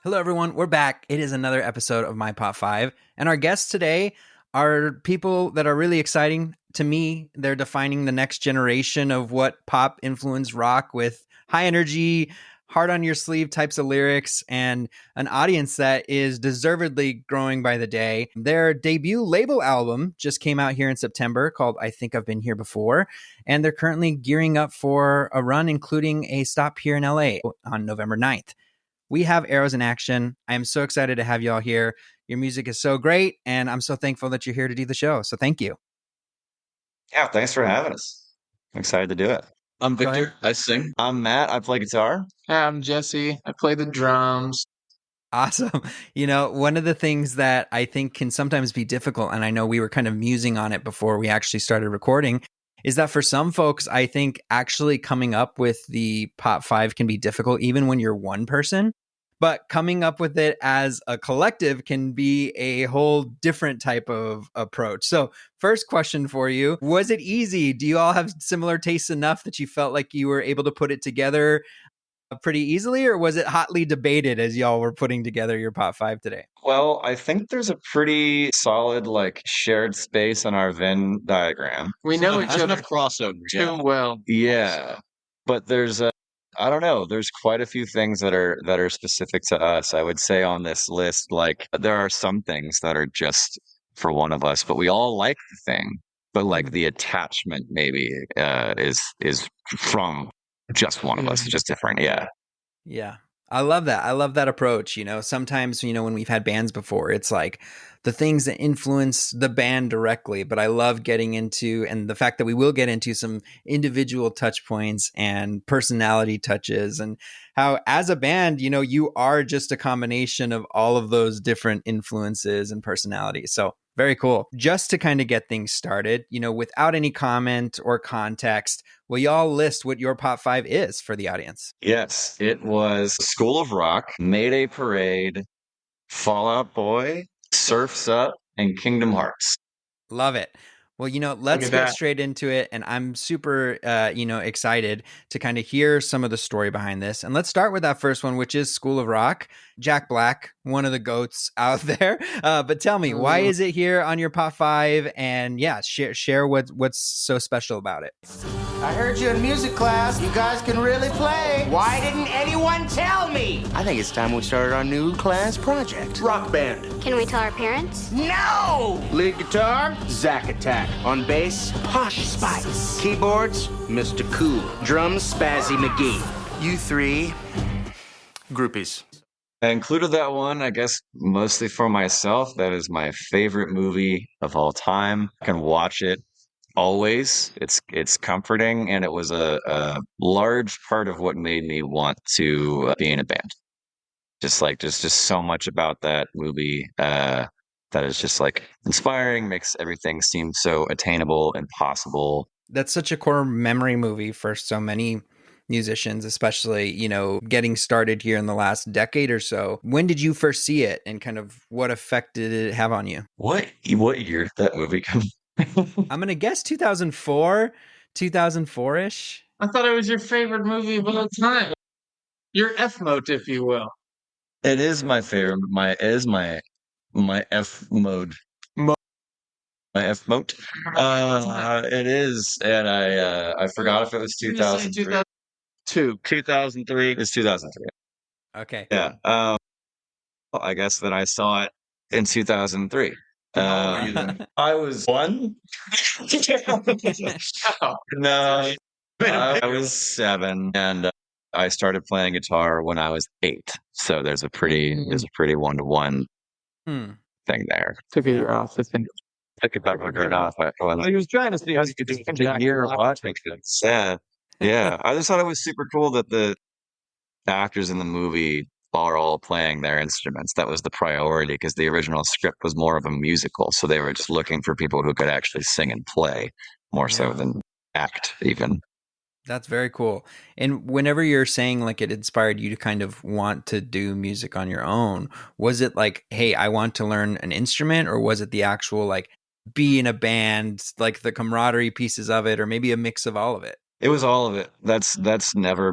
Hello, everyone. We're back. It is another episode of My Pop 5. And our guests today are people that are really exciting to me. They're defining the next generation of what pop influenced rock with high energy, hard on your sleeve types of lyrics, and an audience that is deservedly growing by the day. Their debut label album just came out here in September called I Think I've Been Here Before. And they're currently gearing up for a run, including a stop here in LA on November 9th. We have Arrows in Action. I am so excited to have you all here. Your music is so great, and I'm so thankful that you're here to do the show. So thank you. Yeah, thanks for having us. I'm excited to do it. I'm Victor. I sing. I'm Matt. I play guitar. I'm Jesse. I play the drums. Awesome. You know, one of the things that I think can sometimes be difficult, and I know we were kind of musing on it before we actually started recording, is that for some folks, I think actually coming up with the Pop 5 can be difficult, even when you're one person. But coming up with it as a collective can be a whole different type of approach. So first question for you, was it easy? Do you all have similar tastes enough that you felt like you were able to put it together pretty easily, or was it hotly debated as y'all were putting together your Pop 5 today? Well, I think there's a pretty solid, shared space on our Venn diagram. We know each There's other enough crossover. too well. Yeah, but there's I don't know. There's quite a few things that are specific to us. I would say on this list, there are some things that are just for one of us, but we all like the thing. But the attachment maybe is from just one of us. It's just different. Yeah. Yeah. I love that. I love that approach. You know, sometimes, when we've had bands before, it's like the things that influence the band directly. But I love getting into, and the fact that we will get into some individual touch points and personality touches, and how as a band, you are just a combination of all of those different influences and personalities. So very cool. Just to kind of get things started, without any comment or context, will y'all list what your Pop 5 is for the audience? Yes, it was School of Rock, Mayday Parade, Fall Out Boy, Surf's Up, and Kingdom Hearts. Love it. Well, let's get straight into it. And I'm super, excited to kind of hear some of the story behind this. And let's start with that first one, which is School of Rock. Jack Black, one of the GOATs out there. But tell me, why is it here on your Pop 5? And yeah, share what's so special about it. I heard you in music class. You guys can really play. Why didn't anyone tell me? I think it's time we started our new class project. Rock band. Can we tell our parents? No! Lead guitar, Zack Attack. On bass, Posh Spice. Keyboards, Mr. Cool. Drums, Spazzy McGee. You three, groupies. I included that one, I guess, mostly for myself. That is my favorite movie of all time. I can watch it always. It's comforting, and it was a large part of what made me want to be in a band. Just so much about that movie that is just inspiring, makes everything seem so attainable and possible. That's such a core memory movie for so many musicians, especially, getting started here in the last decade or so. When did you first see it, and kind of what effect did it have on you? What year did that movie come? I'm going to guess 2004, 2004-ish. I thought it was your favorite movie of all time. Your F-mote, if you will. It is my favorite. My F mode. My F mote. It is, and I forgot if it was 2003. 2003. It's 2003. Okay. Yeah. I guess that I saw it in 2003. I was one. No, I was 7, and I started playing guitar when I was 8. So there's a pretty 1-to-1 thing there. Took a year off. Took about a year off. I was trying to see how you could do a year of watching it. Sad. Yeah, I just thought it was super cool that the actors in the movie are all playing their instruments. That was the priority, because the original script was more of a musical. So they were just looking for people who could actually sing and play more so than act even. That's very cool. And whenever you're saying it inspired you to kind of want to do music on your own, was it hey, I want to learn an instrument, or was it the actual be in a band, the camaraderie pieces of it, or maybe a mix of all of it? It was all of it. They've never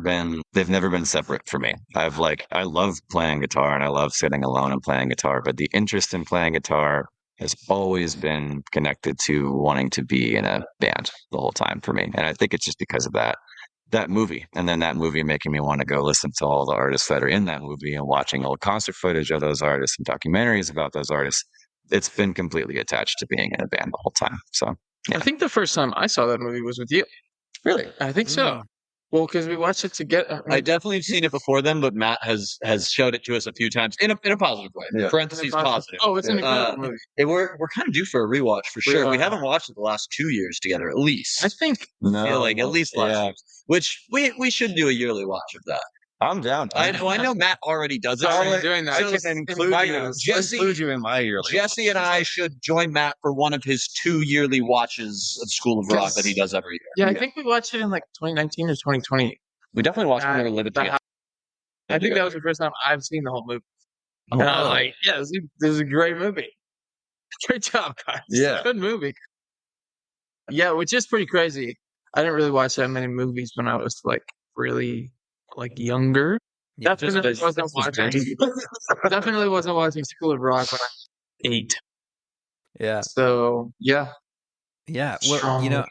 been separate for me. I love playing guitar and I love sitting alone and playing guitar, but the interest in playing guitar has always been connected to wanting to be in a band the whole time for me. And I think it's just because of that movie. And then that movie making me want to go listen to all the artists that are in that movie and watching old concert footage of those artists and documentaries about those artists. It's been completely attached to being in a band the whole time. So yeah. I think the first time I saw that movie was with you. Really? I think so. Well, because we watched it together. I definitely have seen it before then, but Matt has showed it to us a few times in a positive way. Yeah. Parentheses positive. Oh, it's an incredible movie. We're kind of due for a rewatch for sure. We haven't watched it the last 2 years together, at least. I think. I feel like at least last year. Which we should do a yearly watch of that. I'm down. I know Matt already does it. Already doing that. So I can include you in my yearly. Jesse and I should join Matt for one of his 2 yearly watches of School of Rock that he does every year. Yeah, I think we watched it in like 2019 or 2020. We definitely watched it when we were living together. I think that was the first time I've seen the whole movie. And I was like, yeah, this is a great movie. Great job, guys. Yeah. Good movie. Yeah, which is pretty crazy. I didn't really watch that many movies when I was like really like younger. Yeah, Definitely wasn't watching School of Rock when I was 8. yeah. So yeah. Yeah. Well,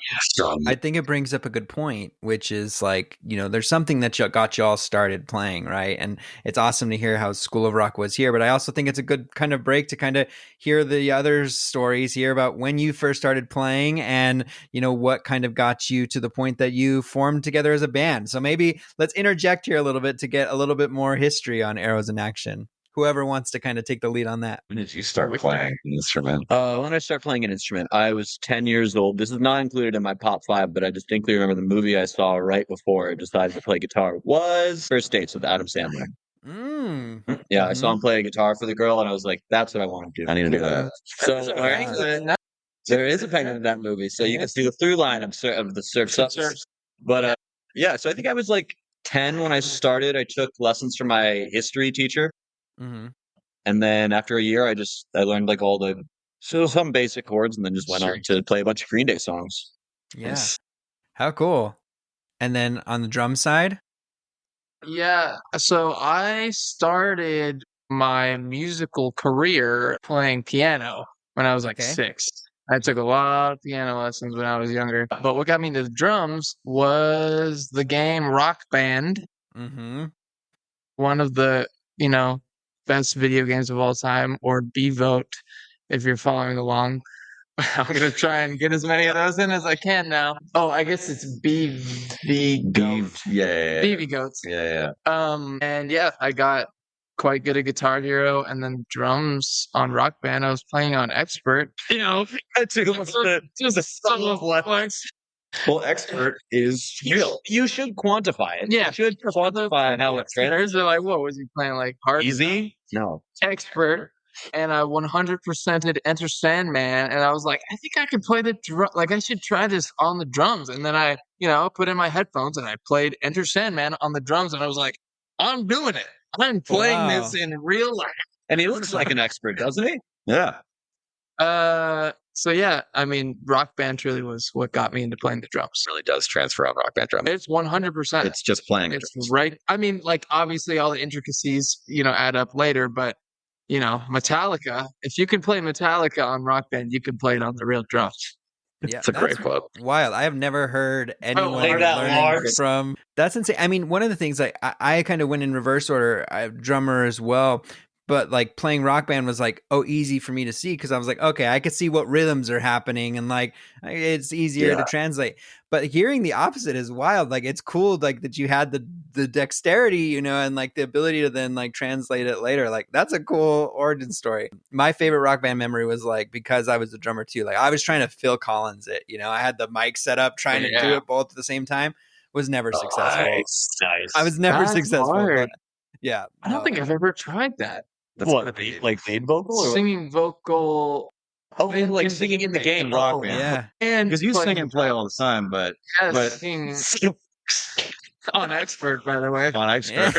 I think it brings up a good point, which is like, there's something that got you all started playing, right? And it's awesome to hear how School of Rock was here, but I also think it's a good kind of break to kind of hear the other stories here about when you first started playing and, what kind of got you to the point that you formed together as a band. So maybe let's interject here a little bit to get a little bit more history on Arrows in Action. Whoever wants to kind of take the lead on that. When did you start playing an instrument? When I started playing an instrument, I was 10 years old. This is not included in my top 5, but I distinctly remember the movie I saw right before I decided to play guitar was First Dates with Adam Sandler. Yeah, I saw him play a guitar for the girl, and I was like, that's what I want to do. I need to do that. So there is a penguin in that movie, so you can see the through line of the surfs. But yeah, so I think I was like 10 when I started. I took lessons from my history teacher. Mm-hmm. And then after a year, I learned like some basic chords, and then just went on to play a bunch of Green Day songs. Yeah. Yes. How cool. And then on the drum side? Yeah. So I started my musical career playing piano when I was like 6. I took a lot of piano lessons when I was younger. But what got me into the drums was the game Rock Band. Mm-hmm. One of the, best video games of all time, or B-Vote if you're following along. I'm going to try and get as many of those in as I can now. Oh, I guess it's BV Goat. Yeah. BV Goats. Yeah. And yeah, I got quite good at Guitar Hero, and then drums on Rock Band. I was playing on Expert. Just a solo flex. Well, Expert is real. You should quantify it. Yeah. You should quantify how it Trainers are like, what was he playing? Like hard? Easy? No. Expert. And I 100%ed Enter Sandman, and I was like, I think I can play the drum. Like, I should try this on the drums. And then I, put in my headphones and I played Enter Sandman on the drums, and I was like, I'm doing it. I'm playing this in real life. And he looks like an expert, doesn't he? Yeah. So yeah, I mean, Rock Band truly was what got me into playing the drums. It really does transfer on Rock Band drums. It's 100%. It's just playing it. It's right. I mean, like, obviously all the intricacies, add up later, but Metallica, if you can play Metallica on Rock Band, you can play it on the real drums. Yeah, it's a great quote. Wild. I have never heard anyone learning from. That's insane. I mean, one of the things I kind of went in reverse order. I have drummer as well. But like playing Rock Band was like, easy for me to see because I was like, okay, I could see what rhythms are happening and like it's easier to translate. But hearing the opposite is wild. Like it's cool, like that you had the dexterity, and like the ability to then like translate it later. Like that's a cool origin story. My favorite Rock Band memory was like because I was a drummer too. Like I was trying to Phil Collins it. I had the mic set up, trying to do it both at the same time. Was never successful. Nice. I was never successful. But, yeah, I don't think I've ever tried that. That's what, like lead vocal? Or singing vocal. Oh, like singing in the game, Rock Band. Yeah. And because you sing and play all the time, but sing on Expert, by the way. on Expert.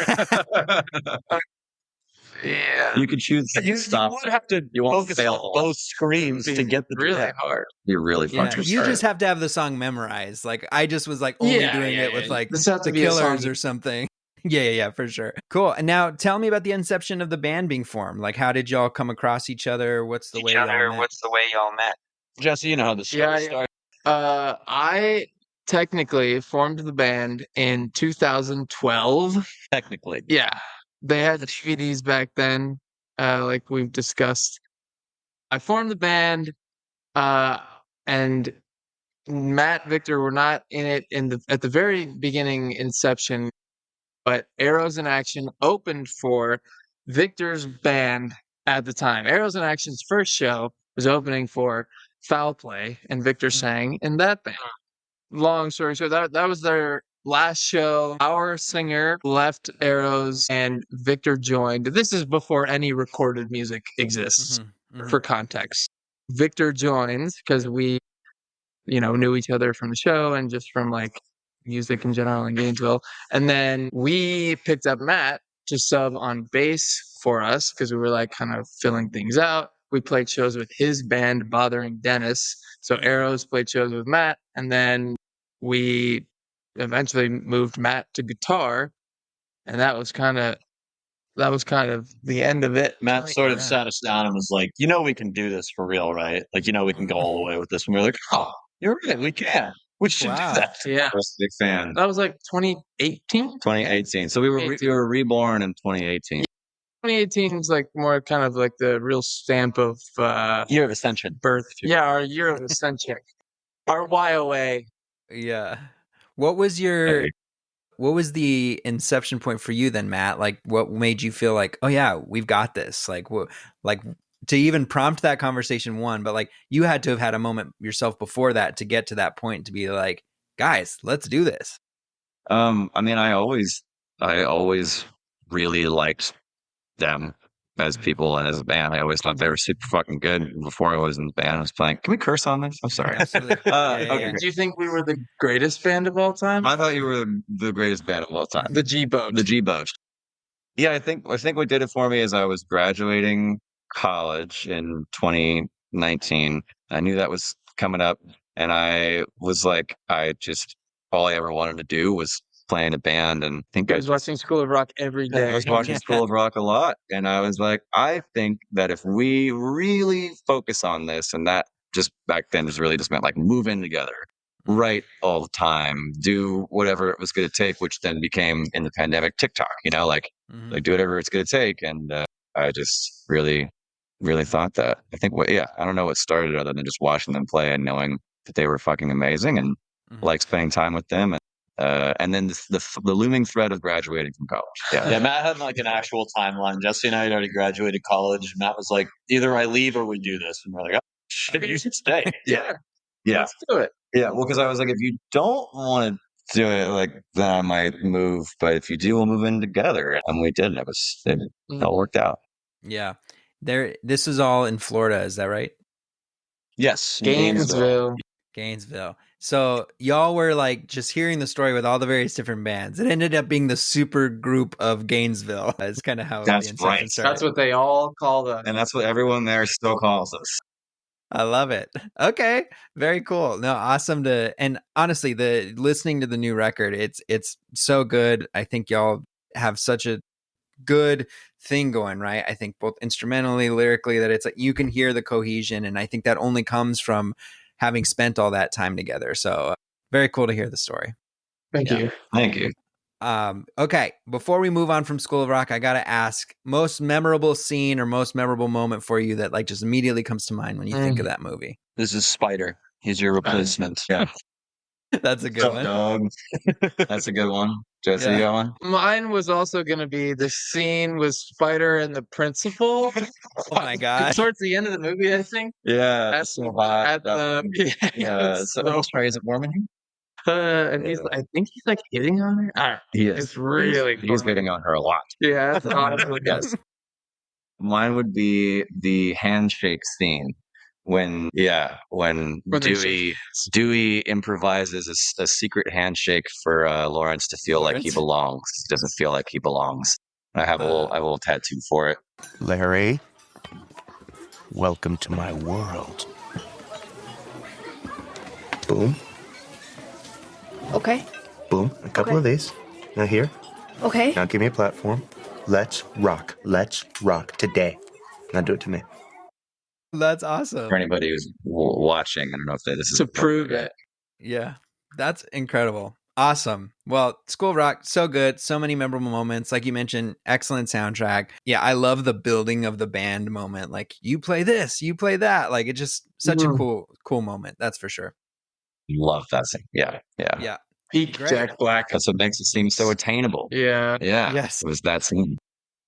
Yeah. You could choose. You would have to focus on both screens to get the really hard. You're really Yeah, fucking you just have to have the song memorized. Like I just was like only doing it with like This has to the be a song Killers or something. Yeah, for sure. Cool. And now tell me about the inception of the band being formed. Like, how did y'all come across each other? What's the way y'all met? Jesse, you know how the story started. I technically formed the band in 2012. Technically. Yeah. They had the DVDs back then, like we've discussed. I formed the band, and Matt, Victor were not in it at the very beginning inception, but Arrows in Action opened for Victor's band at the time. Arrows in Action's first show was opening for Foul Play, and Victor sang in that band. Long story short, that was their last show. Our singer left Arrows and Victor joined. This is before any recorded music exists, for context. Victor joins because we knew each other from the show and just from like music in general in Gainesville. And then we picked up Matt to sub on bass for us because we were like kind of filling things out. We played shows with his band, Bothering Dennis. So Arrows played shows with Matt, and then we eventually moved Matt to guitar, and that was kind of the end of it. Matt sort of sat us down and was like, we can do this for real, right? Like, we can go all the way with this. And we were like, oh, you're right, we can. We should do that. Yeah. I was a big fan. That was like 2018? 2018. So we were reborn in 2018. 2018 is like more kind of like the real stamp of year of ascension. Birth. Yeah, our year of ascension. Our YOA. Yeah. What was the inception point for you then, Matt? Like what made you feel like, oh yeah, we've got this? Like what, like to even prompt that conversation but like you had to have had a moment yourself before that to get to that point to be like, guys, let's do this. I mean, I always really liked them as people and as a band. I always thought they were super fucking good. Before I was in the band, I was playing. Can we curse on this? I'm sorry. Absolutely. Okay. Did you think we were the greatest band of all time? I thought you were the greatest band of all time. The G-Boat. The G-Boat. Yeah, I think what did it for me is I was graduating college in 2019. I knew that was coming up, and I was like, all I ever wanted to do was play in a band, and I think I was watching School of Rock every day. I was watching School of Rock a lot, and I was like, I think that if we really focus on this, and that just back then just really just meant like move in together, write all the time, do whatever it was going to take, which then became in the pandemic TikTok, like do whatever it's going to take. And I just really, really thought that. I think I don't know what started other than just watching them play and knowing that they were fucking amazing and like spending time with them. And then the looming threat of graduating from college. Yeah, Matt had like an actual timeline. Jesse and I had already graduated college. Matt was like, either I leave or we do this. And we're like, oh, shit, you should stay. Yeah. Let's do it. Yeah, well, because I was like, if you don't want to do it, like, then I might move. But if you do, we'll move in together. And we did. And it all worked out. Yeah. This is all in Florida. Is that right? Yes. Gainesville. So y'all were like just hearing the story with all the various different bands. It ended up being the super group of Gainesville. That's kind of how that's the right. started. That's what they all call us. And that's what everyone there still calls us. I love it. Okay. Very cool. No, awesome and honestly, listening to the new record, it's so good. I think y'all have such a good thing going, right? I think both instrumentally, lyrically, that it's like you can hear the cohesion, and I think that only comes from having spent all that time together. So very cool to hear the story. Thank you. Okay, before we move on from School of Rock, I gotta ask, most memorable scene or most memorable moment for you that like just immediately comes to mind when you think of that movie? This is Spider. He's your replacement. Yeah. That's a good one. Dog. That's a good one. Jesse, you got one? Mine was also going to be the scene with Spider and the principal. Oh my god! Towards the end of the movie, I think. Yeah, that's so hot. Sorry, is it warm in here? And I think he's like hitting on her. He is. It's really he's hitting on her a lot. Yeah, that's honestly yes. Mine would be the handshake scene when Dewey improvises a secret handshake for Lawrence to feel like he belongs. He doesn't feel like he belongs. I have a little tattoo for it. Larry, welcome to my world. Boom. Okay. Boom. A couple of these. Now here. Okay. Now give me a platform. Let's rock. Let's rock today. Now do it to me. That's awesome. For anybody who's watching, I don't know if this is To prove it. Yeah, that's incredible. Awesome. Well, School of Rock, so good. So many memorable moments. Like you mentioned, excellent soundtrack. Yeah, I love the building of the band moment. Like, you play this, you play that. Like, it's just such a cool moment. That's for sure. Love that thing. Yeah. Yeah. Peak Great. Jack Black. That's what makes it seem so attainable. Yeah. Yes. It was that scene.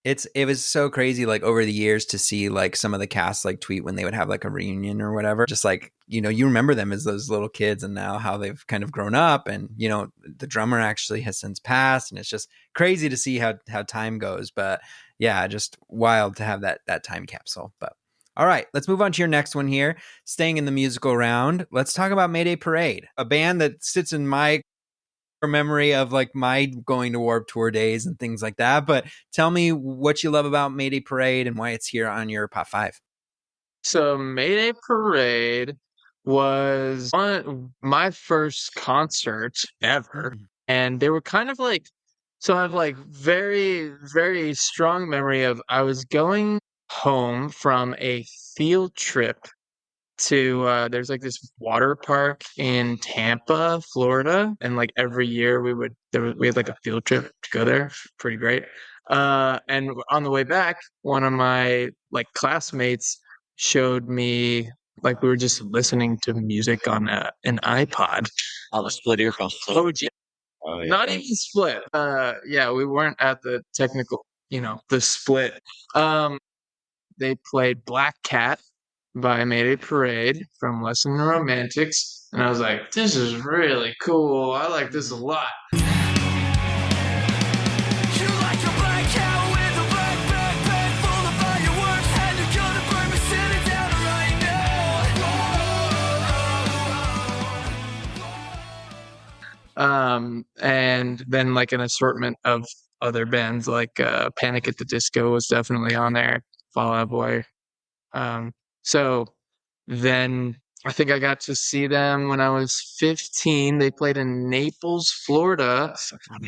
It was so crazy, like, over the years to see like some of the cast like tweet when they would have like a reunion or whatever. Just like, you remember them as those little kids, and now how they've kind of grown up, and the drummer actually has since passed, and it's just crazy to see how time goes. But yeah, just wild to have that time capsule. But all right, let's move on to your next one here. Staying in the musical round, let's talk about Mayday Parade, a band that sits in my memory of like my going to Warped Tour days and things like that. But tell me what you love about Mayday Parade and why it's here on your Pop 5. So Mayday Parade was my first concert ever. And they were kind of like, so I have like very, very strong memory of I was going home from a field trip to there's like this water park in Tampa, Florida, and like every year we had like a field trip to go there. Pretty great. And on the way back, one of my like classmates showed me, like, we were just listening to music on an iPod. Oh, the split earphones. Oh, yeah. Oh, yeah. Not even split. Yeah, we weren't at the technical, the split. They played Black Cat by Mayday Parade from Lesson in Romantics, and I was like, this is really cool. I like this a lot. And then like an assortment of other bands, like Panic at the Disco was definitely on there, Fall Out Boy. So then I think I got to see them when I was 15. They played in Naples, Florida,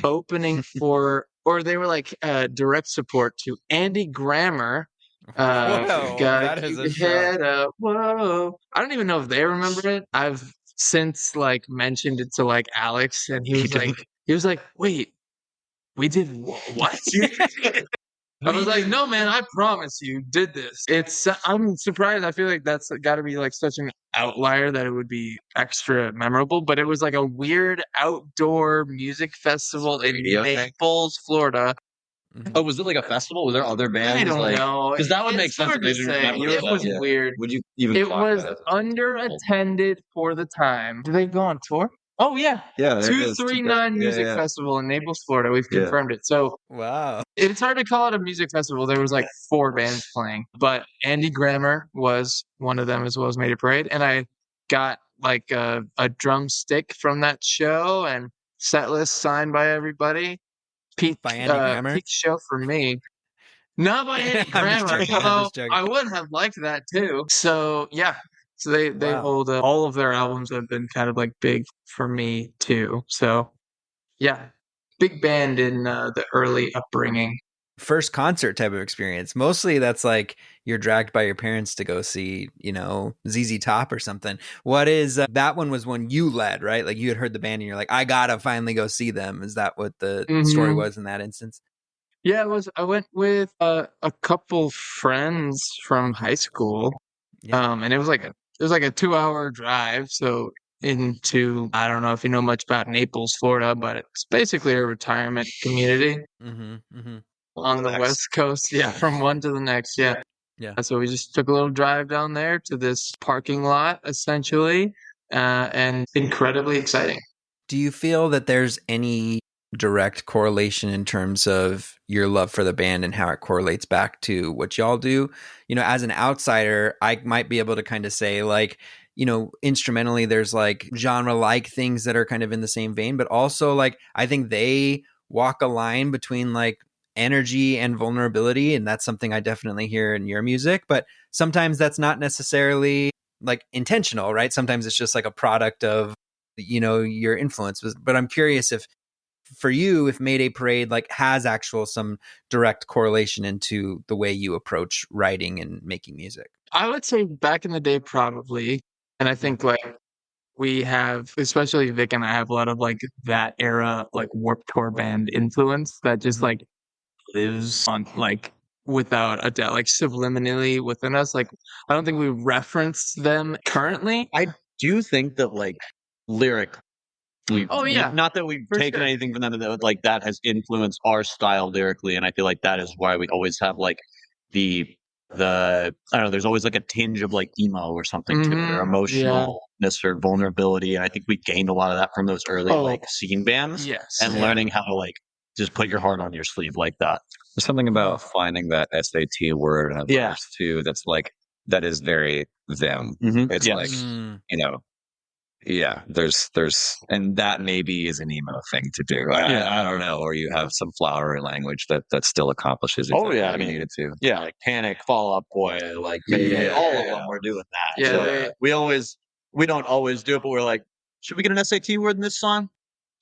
opening or they were like direct support to Andy Grammer. Whoa, that is a head up. Whoa. I don't even know if they remember it. I've since like mentioned it to like Alex, and he was like, wait, we did what? I was like, no, man, I promise you did this. I'm surprised. I feel like that's got to be like such an outlier that it would be extra memorable, but it was like a weird outdoor music festival in Naples, Florida. Oh, was it like a festival? Was there other bands? I don't know. Because that would make sense if they didn't remember It was weird. Would you even It talk was about underattended for the time. Did they go on tour? Oh, yeah. Yeah. 239 Music Festival in Naples, Florida. We've confirmed it. So wow. it's hard to call it a music festival. There was like 4 bands playing, but Andy Grammer was one of them, as well as Mayday Parade. And I got like a drumstick from that show and set list signed by everybody. Peak show for me. Not by Andy Grammer. I would have liked that too. So yeah. So they hold all of their albums have been kind of like big for me too. So yeah, big band in the early upbringing. First concert type of experience. Mostly that's like you're dragged by your parents to go see, ZZ Top or something. What is that one was when you led, right? Like you had heard the band and you're like, I gotta finally go see them. Is that what the story was in that instance? Yeah, it was. I went with a couple friends from high school, and it was like a 2-hour drive. So into, I don't know if you know much about Naples, Florida, but it's basically a retirement community on the West Coast. Yeah, from one to the next. Yeah. So we just took a little drive down there to this parking lot, essentially, and incredibly exciting. Do you feel that there's any direct correlation in terms of your love for the band and how it correlates back to what y'all do? As an outsider, I might be able to kind of say like, instrumentally there's like genre like things that are kind of in the same vein, but also like I think they walk a line between like energy and vulnerability, and that's something I definitely hear in your music. But sometimes that's not necessarily like intentional, right? Sometimes it's just like a product of, you know, your influence. But I'm curious if for you, if Mayday Parade like has actual some direct correlation into the way you approach writing and making music. I would say back in the day, probably. And I think like we have, especially Vic and I have a lot of like that era, like Warped Tour band influence that just like lives on like without a doubt, like subliminally within us. Like I don't think we reference them currently. I do think that like lyric. Oh, yeah, Not that we've for taken sure. anything from them, but like that has influenced our style lyrically, and I feel like that is why we always have like the I don't know. There's always like a tinge of like emo or something to it, or Yeah. emotionalness or vulnerability, and I think we gained a lot of that from those early Oh, like scene bands yes. and Yeah. learning how to like just put your heart on your sleeve like that. There's something about finding that SAT word in a Yeah. verse too. That's like that is very them. Mhm. It's Yes. like Mm. you know, yeah. There's and that maybe is an emo thing to do. I don't know. Or you have some flowery language that still accomplishes. Oh, yeah, what I you mean, needed to. Yeah, like Panic, Fall Out Boy, like Mayday, all of them were doing that. Yeah, So we don't always do it, but we're like, should we get an SAT word in this song?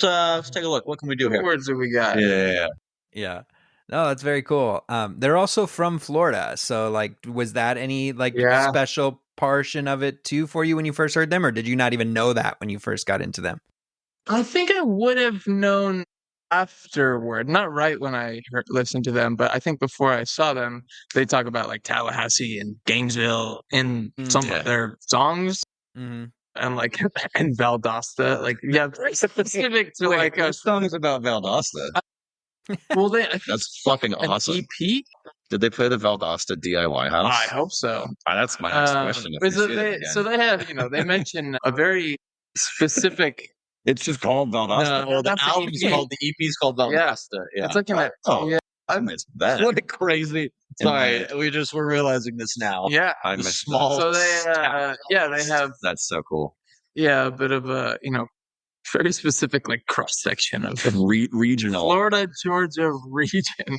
Let's take a look. What can we do What here? words do we got? Yeah. Yeah. No, that's very cool. They're also from Florida. So like was that any like Yeah. special portion of it too for you when you first heard them, or did you not even know that when you first got into them? I think I would have known afterward, not right when I listened to them, but I think before I saw them, they talk about like Tallahassee and Gainesville in some of their songs. Mm-hmm. And like and Valdosta, like yeah, very specific to Wait, like a this song is about Valdosta. well, That's fucking an awesome. EP. Did they play the Valdosta DIY house? I hope so. That's my next question. If But we see it again. so they have, they mention a very specific. It's just called Valdosta. Well, the That's the album's EP. called, the EP's called Valdosta. Yeah. It's like an Oh, yeah, I missed that. What a crazy. Sorry, we're realizing this now. yeah. I The missed small. So they they have That's so cool. a bit of a very specific like cross section of Regional. Florida, Georgia region.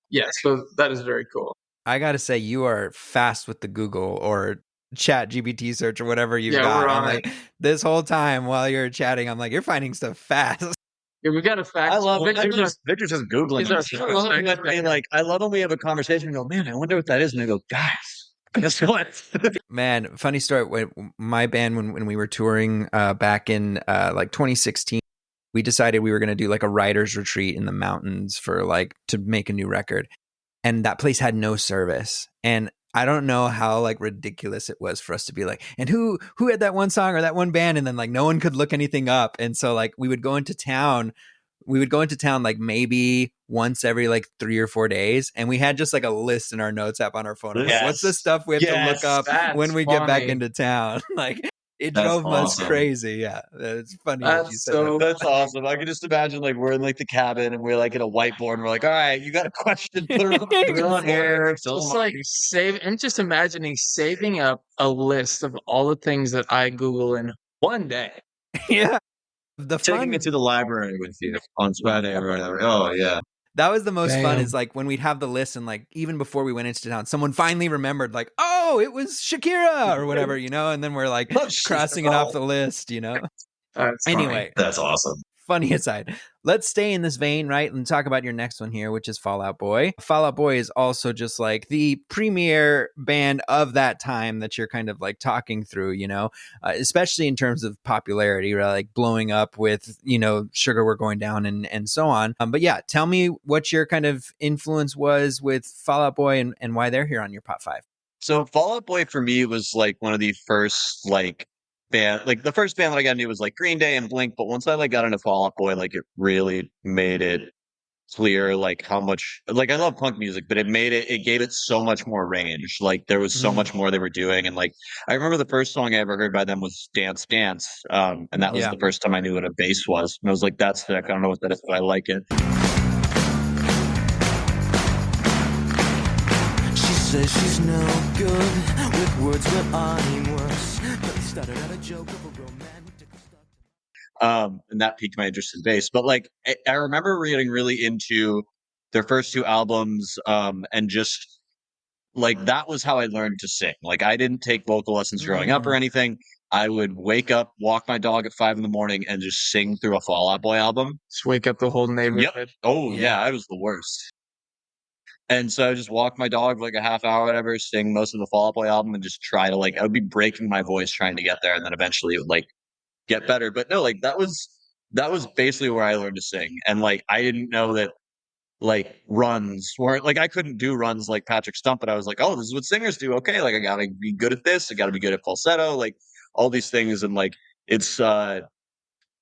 Yeah, so that is very cool. I gotta say, you are fast with the Google or Chat GPT search or whatever you've got. We're I'm on like, this whole time while you're chatting, I'm like, you're finding stuff fast. Yeah, we got a fact. I love it. Victor's just Googling. He's our I love when we have a conversation and go, man, I wonder what that is. And I go, guys, guess what? Man, funny story. When my band, when we were touring back in like 2016, we decided we were going to do like a writer's retreat in the mountains for like to make a new record. And that place had no service. And I don't know how like ridiculous it was for us to be like, and who had that one song or that one band? And then like no one could look anything up. And so like we would go into town like maybe once every like 3 or 4 days. And we had just like a list in our notes app on our phone. Of, like, what's the stuff we have to look up when we get back into town? Like it drove us crazy. Yeah. It's funny. That you said that. That's awesome. I can just imagine like we're in like the cabin and we're like at a whiteboard and we're like, all right, you got a question, put it on here. Just like I'm just imagining saving up a list of all the things that I Google in one day. Yeah. Taking it to the library with you on Friday or whatever. Oh yeah. That was the most fun, Damn. is like when we'd have the list and like even before we went into town, someone finally remembered like, oh, it was Shakira or whatever, and then we're like crossing it off the list, Anyway, That's awesome. funny aside, let's stay in this vein, right? And talk about your next one here, which is Fall Out Boy. Fall Out Boy is also just like the premier band of that time that you're kind of like talking through, especially in terms of popularity, right? Like blowing up with, Sugar We're Going Down and so on. But yeah, tell me what your kind of influence was with Fall Out Boy and why they're here on your Pop 5. So Fall Out Boy for me was like one of the first like band, like the first band that I got into was like Green Day and Blink, but once I like got into Fall Out Boy, like it really made it clear like how much, like I love punk music, but it gave it so much more range. Like there was so much more they were doing, and like I remember the first song I ever heard by them was Dance Dance, and that was the first time I knew what a bass was, and I was like, that's sick. I don't know what that is, but I like it. Says she's no good with words, but I'm worse. But started out a joke of a romantic And that piqued my interest in bass. But like I remember getting really into their first 2 albums, and just like that was how I learned to sing. Like I didn't take vocal lessons growing up or anything. I would wake up, walk my dog at 5 a.m, and just sing through a Fall Out Boy album. Just wake up the whole neighborhood. Yep. Oh yeah, I was the worst. And so I just walk my dog for like a half hour, whatever, sing most of the Fall Out Boy album, and just try to I would be breaking my voice trying to get there, and then eventually it would like get better. But no, like that was basically where I learned to sing. And like I didn't know that like runs weren't like I couldn't do runs like Patrick Stump, but I was like, oh, this is what singers do. Okay, like I gotta be good at this, I gotta be good at falsetto, like all these things. And like it's I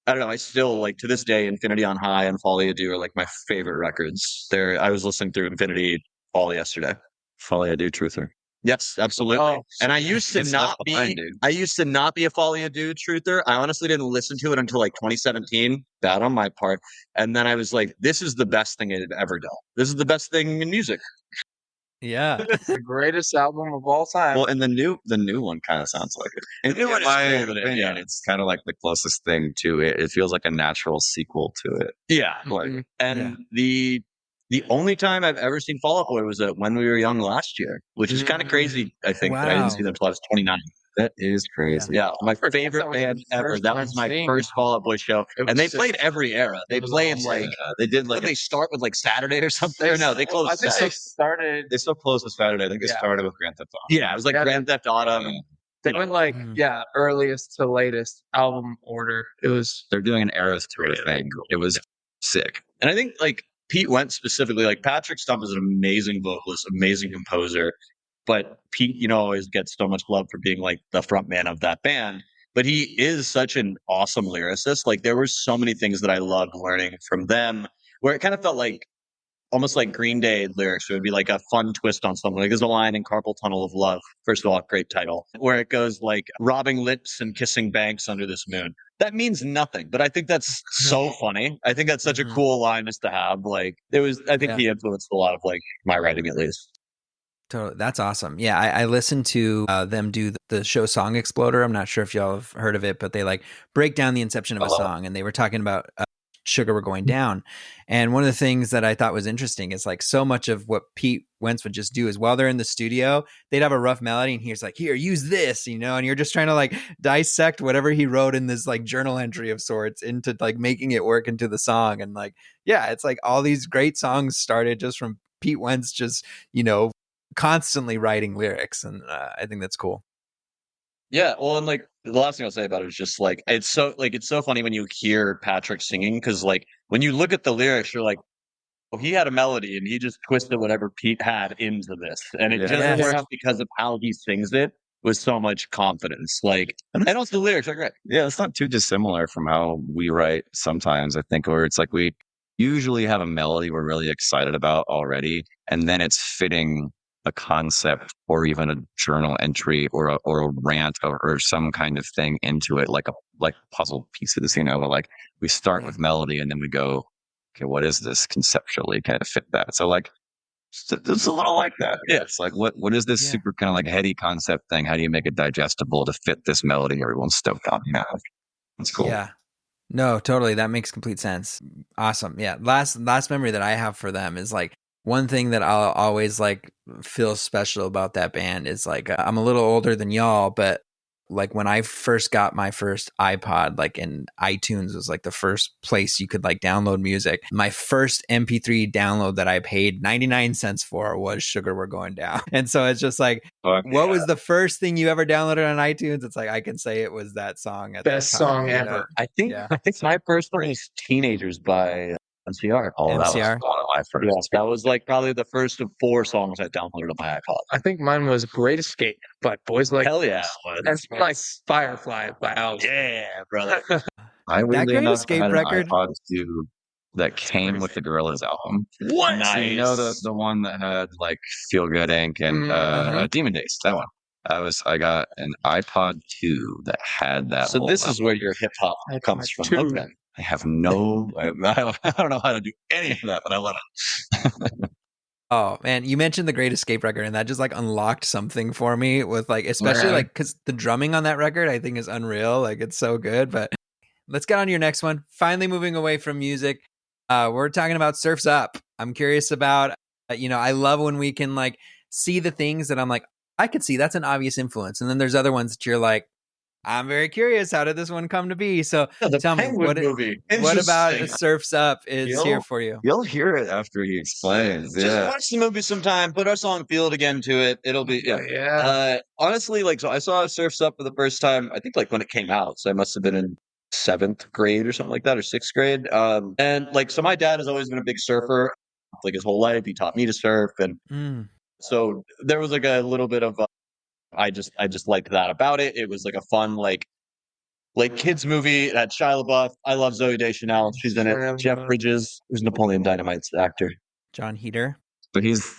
don't know, I still like to this day Infinity on High and Folly Ado are like my favorite records. I was listening through Infinity all yesterday. Folly Ado truther. Yes, absolutely. Oh, and I used to not be a Folly Ado truther. I honestly didn't listen to it until like 2017. Bad on my part. And then I was like, this is the best thing it had ever done. This is the best thing in music. Yeah. the greatest album of all time. Well, and the new one kind of sounds like it. And The new one in is my cool, but opinion, it's kind of like the closest thing to it. It feels like a natural sequel to it. Yeah. Mhm. And the only time I've ever seen Fall Out Boy was at When We Were Young last year, which is kind of crazy, I think. But I didn't see them until I was 29. That is crazy. Yeah, my That favorite was band the ever. first That time was my seeing first Fall Out Boy show. It And they was played just- every era. They it was played awesome. like, They did did they start with like Saturday or something? Or no, they closed I think Saturday. they started. They still closed with Saturday. I think they Yeah. started with Grand Theft Auto. Yeah, it was like Yeah, Grand Theft Auto. Yeah. They went like Mhm. earliest to latest album order. It was They're doing an Eras tour thing. It was sick. And I think like Pete Wentz specifically, like Patrick Stump is an amazing vocalist, amazing composer. But Pete, always gets so much love for being like the front man of that band. But he is such an awesome lyricist. Like there were so many things that I loved learning from them, where it kind of felt like almost like Green Day lyrics. It would be like a fun twist on something. Like there's a line in Carpal Tunnel of Love, first of all, great title, where it goes like robbing lips and kissing banks under this moon. That means nothing, but I think that's so funny. I think that's such a cool line just to have. Like I think he influenced a lot of like my writing at least. Totally. That's awesome. Yeah, I listened to them do the show Song Exploder. I'm not sure if y'all have heard of it, but they like break down the inception of a song, and they were talking about Sugar We're Going Down. And one of the things that I thought was interesting is like so much of what Pete Wentz would just do is while they're in the studio, they'd have a rough melody and he's like, here, use this, and you're just trying to like dissect whatever he wrote in this like journal entry of sorts into like making it work into the song. And like, yeah, it's like all these great songs started just from Pete Wentz just, constantly writing lyrics. And I think that's cool. Yeah, well, and like the last thing I'll say about it is just like it's so funny when you hear Patrick singing, because like when you look at the lyrics, you're like, oh, he had a melody and he just twisted whatever Pete had into this, and it just works because of how he sings it with so much confidence. Like, and also the lyrics are great. Yeah, it's not too dissimilar from how we write sometimes, I think, where it's like we usually have a melody we're really excited about already, and then it's fitting a concept or even a journal entry or a rant or some kind of thing into it, like puzzle pieces, like we start with melody and then we go, okay, what is this conceptually kind of fit that? So like it's a little like that. Yeah. It's like what is this super kind of like heady concept thing? How do you make it digestible to fit this melody everyone's stoked on? That's cool. Yeah. No, totally. That makes complete sense. Awesome. Yeah. Last memory that I have for them is like, one thing that I'll always like feel special about that band is like I'm a little older than y'all, but like when I first got my first iPod, like in iTunes was like the first place you could like download music. My first MP3 download that I paid 99 cents for was Sugar We're Going Down. And so it's just like, what was the first thing you ever downloaded on iTunes? It's like I can say it was that song. Best song ever. I think my first one is Teenagers by NCR. Oh, that was one of my first. Yes, that was like probably the first of 4 songs I downloaded on my iPod. I think mine was Great Escape, but Boys Like Hell yeah. and like Firefly by Halves. Yeah, brother. I weirdly Great enough Escape had record? an iPod too that came with the Gorillaz album. What? Nice. The one that had like Feel Good Inc. and Demon Days. That one. I got an iPod 2 that had that. So this is where your hip hop comes from. Okay. I have no. I don't know how to do any of that, but I love it. Oh man, you mentioned the Great Escape record, and that just like unlocked something for me with like, especially like because the drumming on that record I think is unreal. Like it's so good. But let's get on to your next one. Finally moving away from music. We're talking about Surf's Up. I'm curious about, I love when we can like see the things that I'm like, I could see that's an obvious influence. And then there's other ones that you're like, I'm very curious. How did this one come to be? So the tell me, Penguin movie. what about Interesting. Surf's Up is here for you? You'll hear it after he explains. Just watch the movie sometime. Put our song "Feel It Again" to it. It'll be honestly, like, so I saw Surf's Up for the first time. I think like when it came out. So I must have been in 7th grade or something like that, or 6th grade. And like, so my dad has always been a big surfer, like his whole life. He taught me to surf, and so there was like a little bit of. I just liked that about it. It was like a fun like kids movie. It had Shia LaBeouf. I love Zooey Deschanel. She's in it. Jeff Bridges, who's Napoleon Dynamite's actor. John Heater. But he's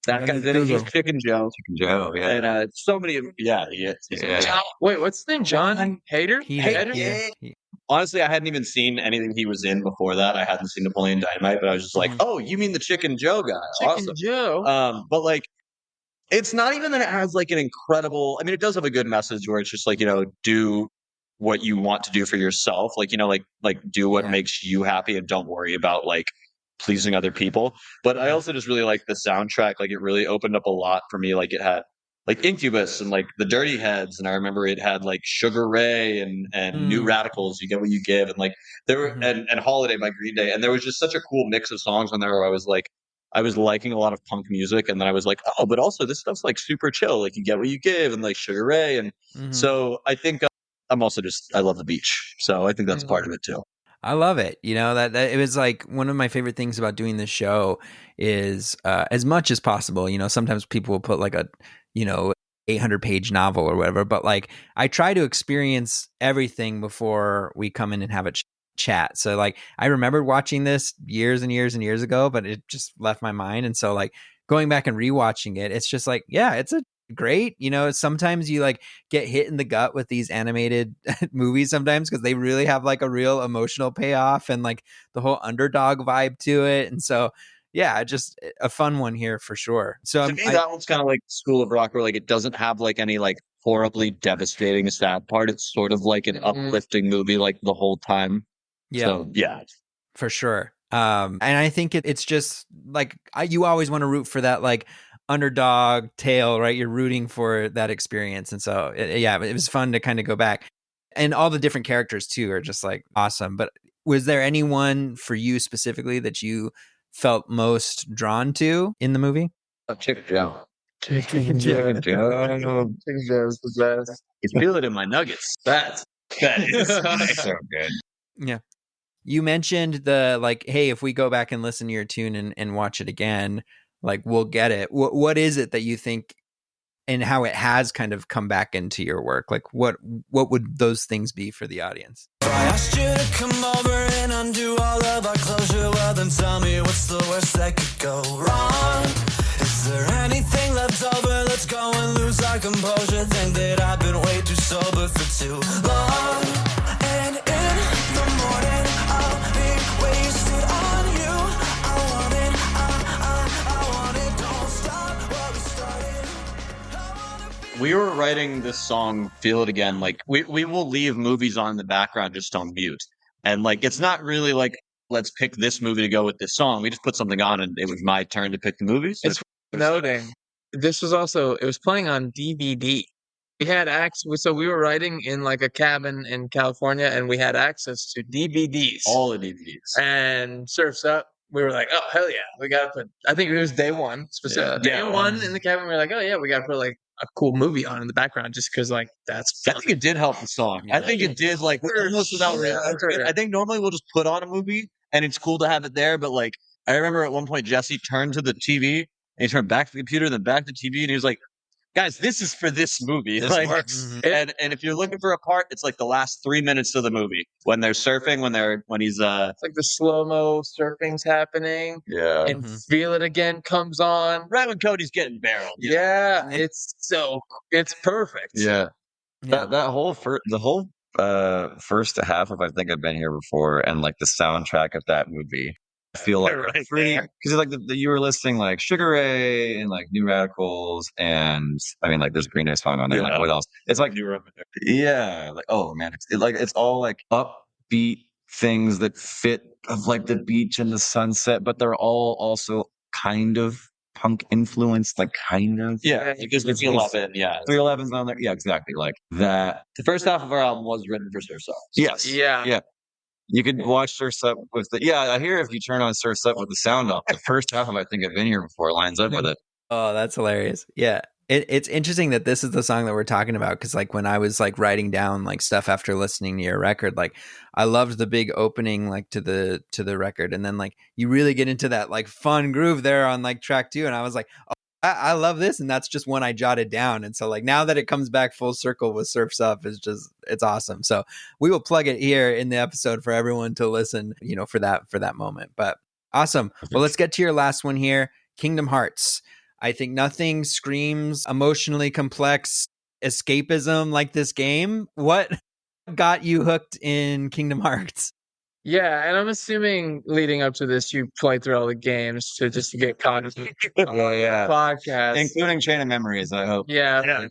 that guy's in it. He's Chicken Joe. Chicken Joe, yeah. And so many. Yeah, he is. John, wait, what's his name? John Hader? Hader. Honestly, I hadn't even seen anything he was in before that. I hadn't seen Napoleon Dynamite, but I was just like, oh, you mean the Chicken Joe guy? Chicken Awesome. Joe. But like, it's not even that it has like an incredible. I mean, it does have a good message where it's just like, do what you want to do for yourself, like, like do what makes you happy and don't worry about like pleasing other people. But I also just really like the soundtrack. Like, it really opened up a lot for me. Like, it had like Incubus and like the Dirty Heads, and I remember it had like Sugar Ray and New Radicals, You Get What You Give, and like there were and Holiday by Green Day, and there was just such a cool mix of songs on there where I was liking a lot of punk music, and then I was like, oh, but also this stuff's like super chill, like You Get What You Give and like Sugar Ray, and so I think I'm also I love the beach, so I think that's part of it too. I love it. That it was like one of my favorite things about doing this show is as much as possible. Sometimes people will put like a 800-page novel or whatever, but like I try to experience everything before we come in and have a chat. So like I remembered watching this years and years and years ago, but it just left my mind. And so like going back and rewatching it, it's just like, yeah, it's a great. Sometimes you like get hit in the gut with these animated movies sometimes because they really have like a real emotional payoff and like the whole underdog vibe to it. And so yeah, just a fun one here for sure. So to me, that one's kind of like School of Rock, where like it doesn't have like any like horribly devastating sad part. It's sort of like an uplifting movie like the whole time. Yeah. So, yeah, for sure. And I think it's just like you always want to root for that like underdog tale, right? You're rooting for that experience. And so it was fun to kind of go back, and all the different characters too are just like awesome. But was there anyone for you specifically that you felt most drawn to in the movie? Chicken Joe. Chicken Joe. Chicken Joe's the best. You feel it in my nuggets. That is so good. Yeah. You mentioned the like, hey, if we go back and listen to your tune and watch it again, like we'll get it. What is it that you think and how it has kind of come back into your work? Like what would those things be for the audience? I asked you to come over and undo all of our closure. Well, then tell me what's the worst that could go wrong? Is there anything left over? Let's go and lose our composure. Think that I've been way too sober for too long. And in the morning I'll be wasted on you. I want it, don't stop what we started. We were writing this song, Feel It Again. Like we will leave movies on in the background just on mute. And like, it's not really like, let's pick this movie to go with this song. We just put something on and it was my turn to pick the movies. It's noting. This was also, it was playing on DVD. We had access, so we were writing in like a cabin in California, and we had access to DVDs. All the DVDs. And Surf's Up, we were like, oh, hell yeah. We got to put, I think it was day one, specifically. Day one in the cabin, we were like, oh yeah, we got to put like a cool movie on in the background just because like that's fun. I think it did help the song. I think it did like almost without I think normally we'll just put on a movie and it's cool to have it there, but like I remember at one point Jesse turned to the TV and he turned back to the computer, then back to the TV, and he was like, guys, this is for this movie. This like, works. And if you're looking for a part, it's like the last 3 minutes of the movie when they're surfing, when he's it's like the slow-mo surfing's happening. Yeah. And Feel It Again comes on. Right when Cody's getting barreled. Yeah. It's perfect. Yeah. That whole first half of I Think I've Been Here Before, and like the soundtrack of that movie, I feel like pretty, because like you were listing like Sugar Ray and like New Radicals, and I mean like there's a Green Day song on there. Like what else? It's like like oh man, it's all like upbeat things that fit of like the beach and the sunset, but they're all also kind of punk influenced, like kind of. Yeah, because the 311, yeah. 311's on there. Yeah, exactly. Like that. The first half of our album was written for Surf's Up. Yes. Yeah. Yeah. You could watch Surf's Up with the. Yeah, I hear if you turn on Surf's Up with the sound off, the first half of I think I've been here before lines up with it. Oh, that's hilarious. Yeah. It's interesting that this is the song that we're talking about because like when I was like writing down like stuff after listening to your record, like I loved the big opening like to the record, and then like you really get into that like fun groove there on like track 2, and I was like, oh, I love this, and that's just one I jotted down, and so like now that it comes back full circle with Surf's Up is just it's awesome. So we will plug it here in the episode for everyone to listen, you know, for that moment. But awesome. Well, let's get to your last one here, Kingdom Hearts. I think nothing screams emotionally complex escapism like this game. What got you hooked in Kingdom Hearts? Yeah, and I'm assuming leading up to this, you played through all the games to get caught into the podcast, including Chain of Memories. I hope. Yeah.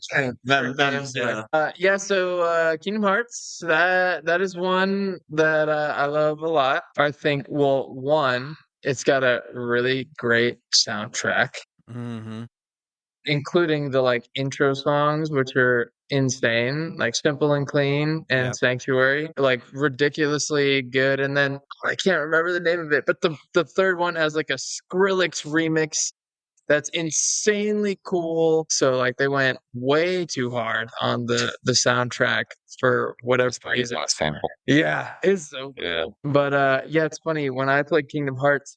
So Kingdom Hearts, that is one that I love a lot. I think, well, one, it's got a really great soundtrack. Mm-hmm. Including the like intro songs, which are insane, like Simple and Clean and Sanctuary, like ridiculously good. And then I can't remember the name of it, but the third one has like a Skrillex remix that's insanely cool. So like they went way too hard on the soundtrack for whatever reason. Yeah, it's so good. Yeah. But yeah, it's funny when I played Kingdom Hearts,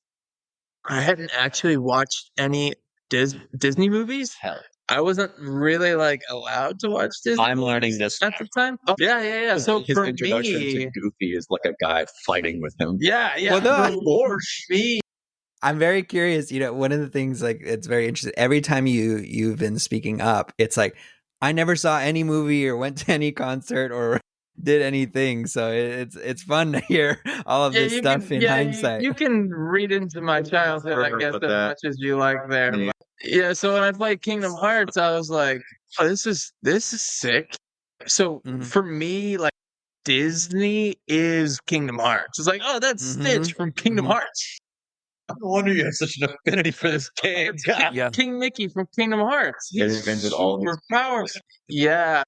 I hadn't actually watched any Disney movies. Hell, I wasn't really like allowed to watch Disney. I'm learning this at the time. Oh, yeah. So his for introduction me, to Goofy is like a guy fighting with him. yeah. Well, no, For me, I'm very curious. You know, one of the things like it's very interesting. Every time you've been speaking up, it's like I never saw any movie or went to any concert or did anything. So it's fun to hear all of this stuff in hindsight. You can read into my childhood, I guess, as much as you like there. Yeah. Yeah, so when I played Kingdom Hearts, I was like, oh, this is sick. So for me, like Disney is Kingdom Hearts. It's like, oh, that's Stitch from Kingdom Hearts. No wonder you have such an affinity for this game. Yeah. King Mickey from Kingdom Hearts. They invented all these powers. Yeah.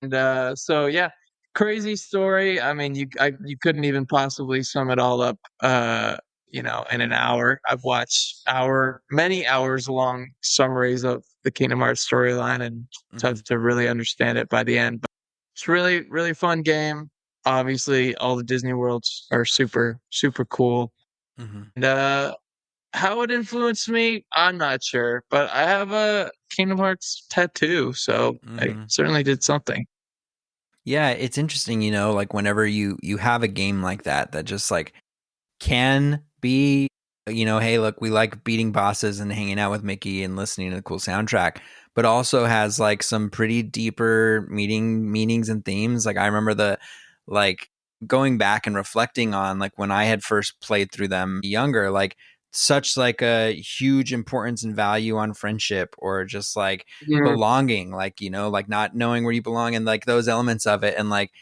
And so yeah, crazy story. I mean, you couldn't even possibly sum it all up you know, in an hour. I've watched many hours long summaries of the Kingdom Hearts storyline and to really understand it by the end. But it's really, really fun game. Obviously, all the Disney worlds are super, super cool. And how it influenced me, I'm not sure. But I have a Kingdom Hearts tattoo, so I certainly did something. Yeah, it's interesting, you know, like whenever you have a game like that just like can be, you know, hey, look, we like beating bosses and hanging out with Mickey and listening to the cool soundtrack, but also has like some pretty deeper meanings and themes. Like I remember like going back and reflecting on like when I had first played through them younger, like such like a huge importance and value on friendship or just like belonging, like, you know, like not knowing where you belong and like those elements of it. And like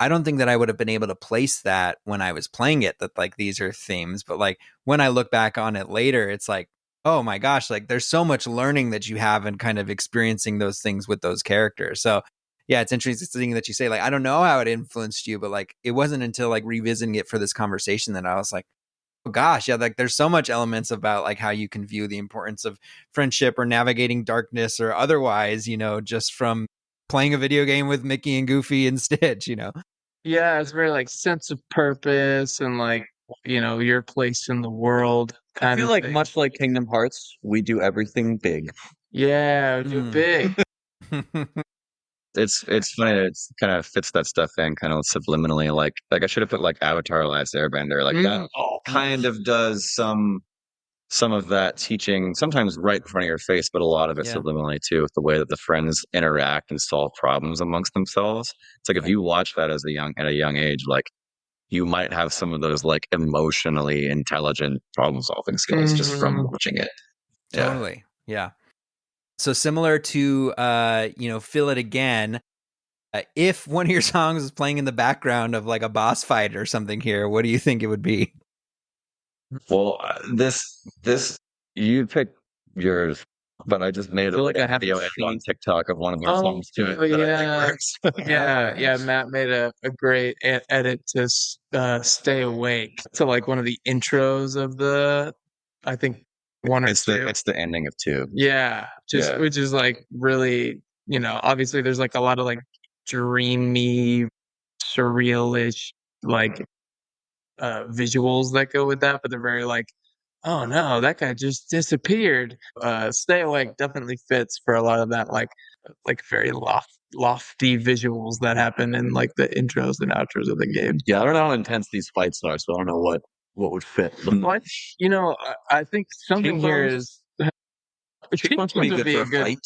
I don't think that I would have been able to place that when I was playing it, that like these are themes. But like when I look back on it later, it's like, oh my gosh, like there's so much learning that you have and kind of experiencing those things with those characters. So yeah, it's interesting that you say like, I don't know how it influenced you, but like it wasn't until like revisiting it for this conversation that I was like, oh gosh, yeah, like there's so much elements about like how you can view the importance of friendship or navigating darkness or otherwise, you know, just from playing a video game with Mickey and Goofy and Stitch, you know? Yeah, it's very like sense of purpose and like, you know, your place in the world. I feel like much like Kingdom Hearts, we do everything big. Yeah, do big. It's funny. It's kind of fits that stuff in kind of subliminally. Like I should have put like Avatar: Last Airbender. Like that kind of does some of that teaching, sometimes right in front of your face, but a lot of it subliminally too, with the way that the friends interact and solve problems amongst themselves. It's like if you watch that at a young age, like you might have some of those like emotionally intelligent problem solving skills just from watching it. Totally. Yeah. So similar to you know, Feel It Again, if one of your songs is playing in the background of like a boss fight or something here, what do you think it would be? Well, this you picked yours, but I just made like a I haven't video edit on seen- TikTok of one of their songs to it. Oh, that I think yeah. works. Yeah, Matt made a great edit to "Stay Awake" to like one of the intros of I think one or It's two. it's the ending of 2. Yeah, Yeah. which is like really, obviously there's like a lot of like dreamy, surrealish like visuals that go with that, but they're very like, oh no, that guy just disappeared. Stay Awake definitely fits for a lot of that like very lofty visuals that happen in like the intros and outros of the game. Yeah, I don't know how intense these fights are, so I don't know what would fit. But I think something here is Cheekbones would be good for a fight.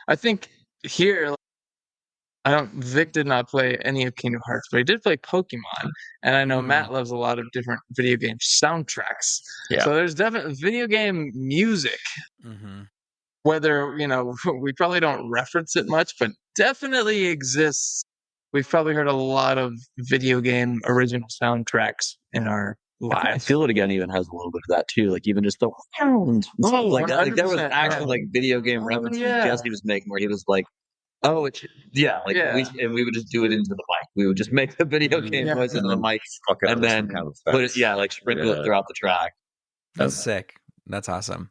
I think here Vic did not play any of Kingdom Hearts, but he did play Pokemon, and I know Matt loves a lot of different video game soundtracks. Yeah. So there's definitely video game music. Whether we probably don't reference it much, but definitely exists. We've probably heard a lot of video game original soundtracks in our lives. I feel it again even has a little bit of that too, like even just the like there was 100%, actual like video game references Jesse was making where he was like, oh, it's we would just do it into the mic. We would just make the video game noise into the mic and then put it like sprinkle it throughout the track. That's sick. That's awesome.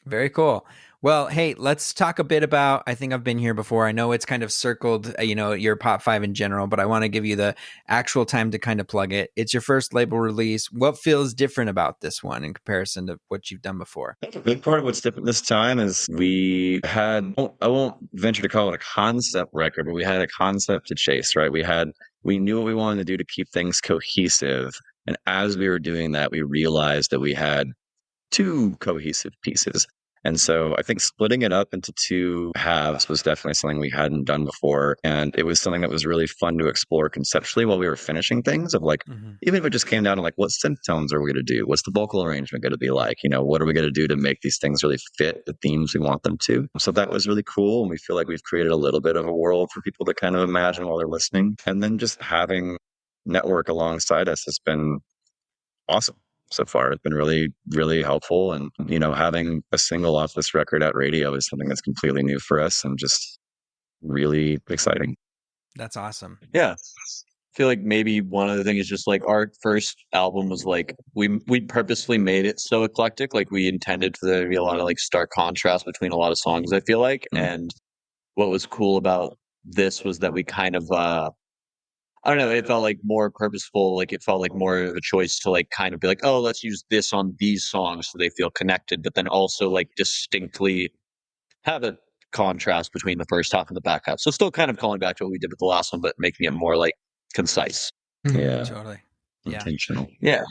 Very cool. Well, hey, let's talk a bit about, I think I've been here before. I know it's kind of circled, your Pop 5 in general, but I want to give you the actual time to kind of plug it. It's your first label release. What feels different about this one in comparison to what you've done before? A big part of what's different this time is we had, I won't venture to call it a concept record, but we had a concept to chase, right? We knew what we wanted to do to keep things cohesive. And as we were doing that, we realized that we had 2 cohesive pieces. And so I think splitting it up into 2 halves was definitely something we hadn't done before. And it was something that was really fun to explore conceptually while we were finishing things of like, even if it just came down to like, what synth tones are we going to do? What's the vocal arrangement going to be like? What are we going to do to make these things really fit the themes we want them to? So that was really cool. And we feel like we've created a little bit of a world for people to kind of imagine while they're listening. And then just having Network alongside us has been awesome. So far, it's been really, really helpful. And, having a single off this record at radio is something that's completely new for us and just really exciting. That's awesome. Yeah. I feel like maybe one of the things is just like our first album was like, we purposely made it so eclectic. Like we intended for there to be a lot of like stark contrast between a lot of songs, I feel like. And what was cool about this was that we kind of, I don't know. It felt like more purposeful. Like it felt like more of a choice to like kind of be like, oh, let's use this on these songs so they feel connected, but then also like distinctly have a contrast between the first half and the back half. So still kind of calling back to what we did with the last one, but making it more like concise. Yeah. Totally. Yeah. Intentional. Yeah.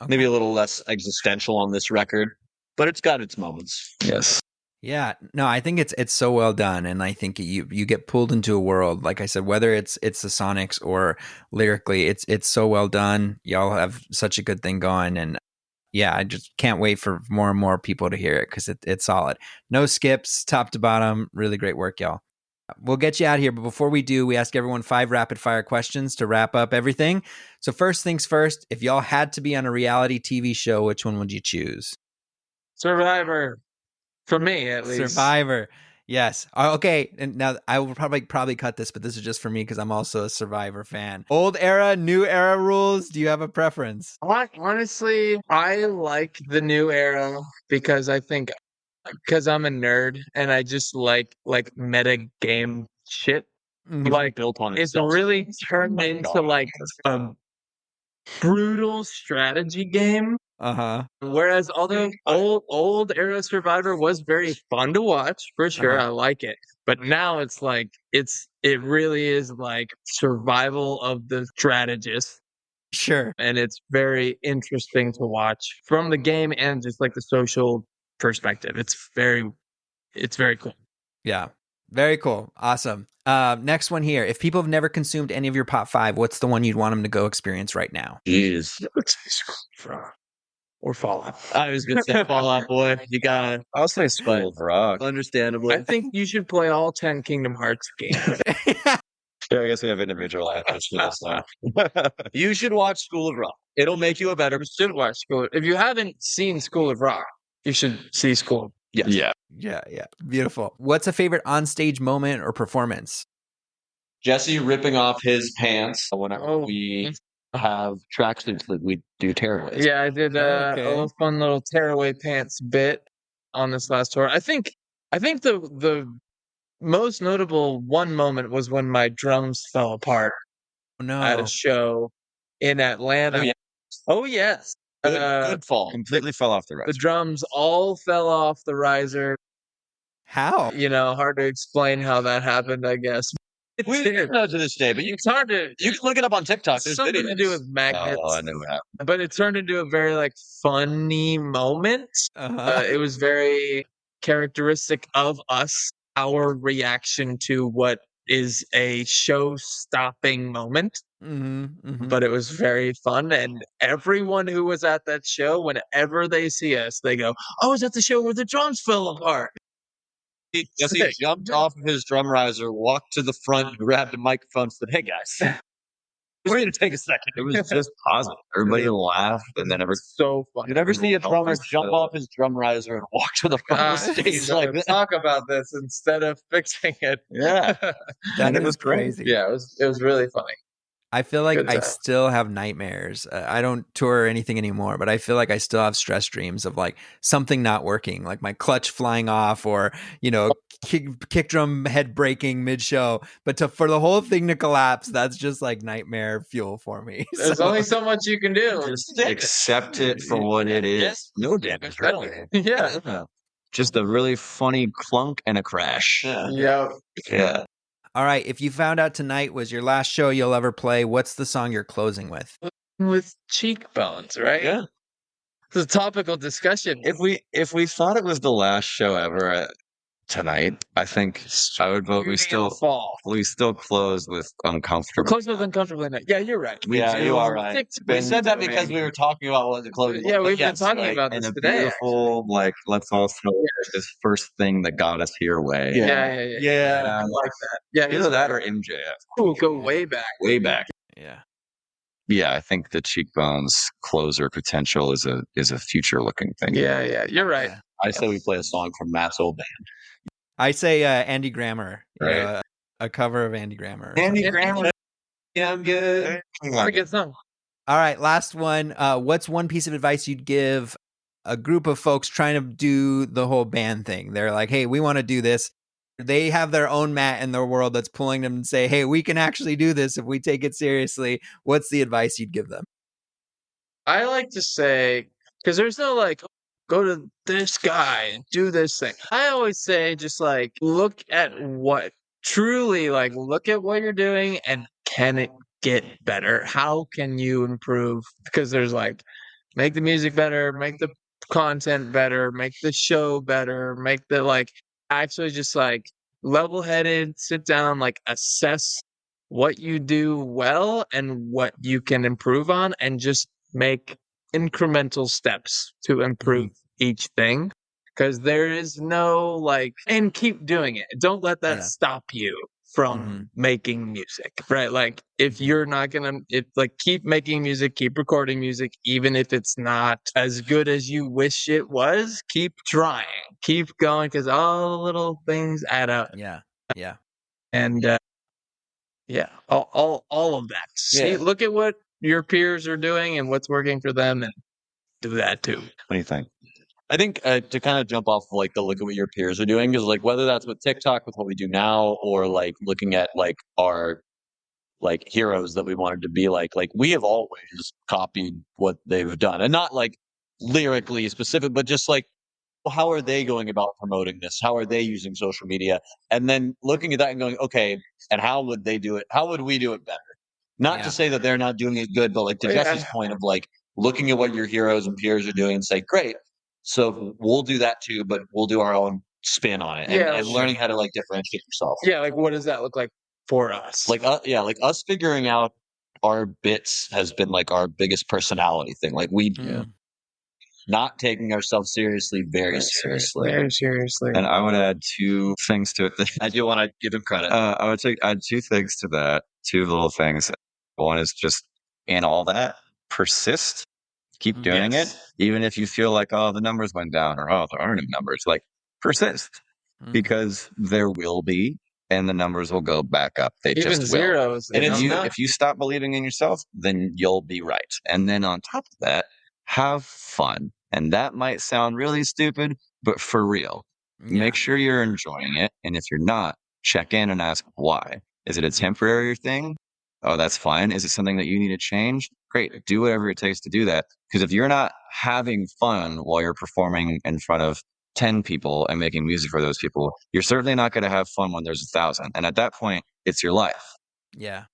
Okay. Maybe a little less existential on this record, but it's got its moments. Yes. Yeah, no, I think it's so well done, and I think you get pulled into a world. Like I said, whether it's the sonics or lyrically, it's so well done. Y'all have such a good thing going, and yeah, I just can't wait for more and more people to hear it because it's solid. No skips, top to bottom. Really great work, y'all. We'll get you out of here, but before we do, we ask everyone 5 rapid fire questions to wrap up everything. So first things first, if y'all had to be on a reality TV show, which one would you choose? Survivor. For me, at least. Survivor. Yes. Okay. And now I will probably cut this, but this is just for me because I'm also a Survivor fan. Old era, new era rules. Do you have a preference? Honestly, I like the new era because I think because I'm a nerd and I just like meta game shit. Like built on it's itself. really turned into like a brutal strategy game. Whereas although old era Survivor was very fun to watch, for sure, I like it. But now it's like it really is like survival of the strategist. Sure. And it's very interesting to watch from the game and just like the social perspective. It's very cool. Yeah. Very cool. Awesome. Next one here. If people have never consumed any of your Pop 5, what's the one you'd want them to go experience right now? Jeez. Or Fallout. I was gonna say Fallout, boy. You gotta. I'll say School of Rock. Understandably. I think you should play all 10 Kingdom Hearts games. Yeah, I guess we have individual answers for this now. You should watch School of Rock. It'll make you a better. You should watch School. If you haven't seen School of Rock, you should see School. Yes. Yeah. Beautiful. What's a favorite onstage moment or performance? Jesse ripping off his pants whenever we have tracksuits that we do tearaways. Yeah, I did a little fun little tearaway pants bit on this last tour. I think the most notable one moment was when my drums fell apart at a show in Atlanta. Oh yes. Good fall. Completely fell off the riser. The drums all fell off the riser. How? Hard to explain how that happened, I guess. We don't know to this day, but It's hard to. you can look it up on TikTok. There's Something videos. to do with magnets. Oh, I knew that. But it turned into a very funny moment. It was very characteristic of us, our reaction to what is a show-stopping moment. But it was very fun, and everyone who was at that show, whenever they see us, they go, "Oh, I was at the show where the drums fell apart." Jesse jumped off of his drum riser, walked to the front, grabbed a microphone, and said, "Hey guys, we're going to take a second." It was just positive. Everybody laughed, and then So fun. You never see a drummer jump off his drum riser and walk to the front of the stage like that. Talk about this instead of fixing it. Yeah, That was crazy. Yeah, it was really funny. I feel like Good I time. still have nightmares. I don't tour or anything anymore, but I feel like I still have stress dreams of something not working, like my clutch flying off or, kick drum head breaking mid show. But for the whole thing to collapse, that's just nightmare fuel for me. There's only so much you can do. just accept it for what it is. no damage, really. Yeah. Just a really funny clunk and a crash. Yeah. All right. If you found out tonight was your last show you'll ever play, what's the song you're closing with? With cheekbones, right? Yeah. It's a topical discussion. If we thought it was the last show ever tonight, I think I would vote we still close with Uncomfortable. Close with Uncomfortably Night. Yeah, you're right. You are right. We said that because we were talking about what the closing. Yeah, we've been talking about this in a today. beautiful, let's all celebrate this first thing that got us here way. Yeah. I like that. Yeah, Either that or MJF. Cool. Go way back. Way back. Yeah. Yeah, I think the Cheekbones closer potential is a future looking thing. Yeah. You're right. I say we play a song from Matt's old band. I say Andy Grammer. Right. A cover of Andy Grammer. Andy Grammer. Yeah, I'm good. It's a good song. All right, last one. What's one piece of advice you'd give a group of folks trying to do the whole band thing? They're like, hey, we want to do this. They have their own Matt in their world that's pulling them and say, hey, we can actually do this if we take it seriously. What's the advice you'd give them? I like to say, because there's no go to this guy and do this thing. I always say just look at what look at what you're doing and can it get better? How can you improve? Because there's make the music better, make the content better, make the show better, make the actually just level-headed, sit down, assess what you do well and what you can improve on and just make incremental steps to improve each thing, because there is no and keep doing it. Don't let that stop you from making music, right? If you're not gonna keep making music, keep recording music, even if it's not as good as you wish it was, keep trying, keep going, because all the little things add up. And all of that. See, look at what your peers are doing and what's working for them and do that too. What do you think? I think to kind of jump off of, the look at what your peers are doing is whether that's with TikTok, with what we do now, or looking at our heroes that we wanted to be we have always copied what they've done, and not lyrically specific, but just how are they going about promoting this? How are they using social media? And then looking at that and going, okay, and how would they do it? How would we do it better? Not to say that they're not doing it good, but to Jesse's point of looking at what your heroes and peers are doing and say, great, so we'll do that too, but we'll do our own spin on it and learning how to differentiate yourself. Yeah, what does that look like for us? Us figuring out our bits has been our biggest personality thing. not taking ourselves seriously very seriously. Very seriously. And I would add 2 things to it. I do want to give him credit. I would add 2 things to that, 2 little things. One is just in all that, persist. Keep doing it, even if you feel like, oh, the numbers went down, or oh, there aren't any numbers. Like, persist, because there will be, and the numbers will go back up. They Even just will. zeros. And if you stop believing in yourself, then you'll be right. And then on top of that, have fun. And that might sound really stupid, but for real, make sure you're enjoying it. And if you're not, check in and ask why. Is it a temporary thing? Oh, that's fine. Is it something that you need to change? Great. Do whatever it takes to do that. Because if you're not having fun while you're performing in front of 10 people and making music for those people, you're certainly not going to have fun when there's 1,000. And at that point, it's your life. Yeah.